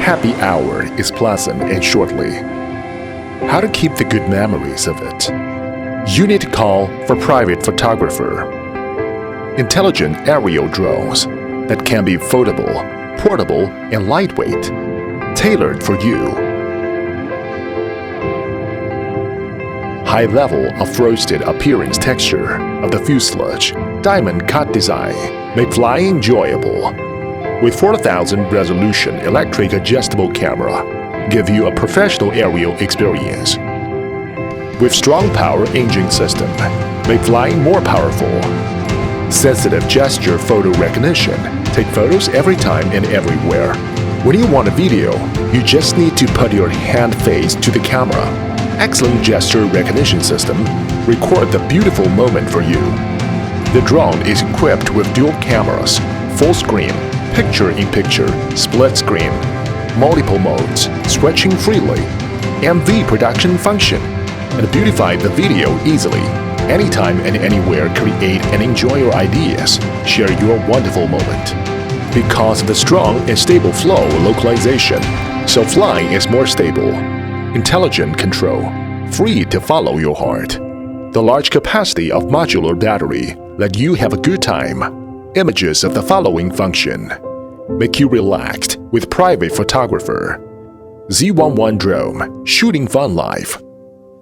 happy hour is pleasant and shortly. How to keep the good memories of it? You need to call for private photographer. Intelligent aerial drones that can be foldable, portable, and lightweight, tailored for you. High level of frosted appearance texture of the fuselage, diamond cut design make flying enjoyable. With 4000 resolution electric adjustable camera, give you a professional aerial experience. With strong power engine system, make flying more powerful. Sensitive gesture photo recognition, take photos every time and everywhere. When you want a video, you just need to put your hand face to the camera. Excellent gesture recognition system, record the beautiful moment for you. The drone is equipped with dual cameras, full screen, picture-in-picture, split screen, multiple modes, switching freely, MV production function, and beautify the video easily. Anytime and anywhere, create and enjoy your ideas, share your wonderful moment. Because of the strong and stable flow localization, so flying is more stable. Intelligent control, free to follow your heart. The large capacity of modular battery let you have a good time. Images of the following function make you relaxed with private photographer. Z11 drone, shooting fun life.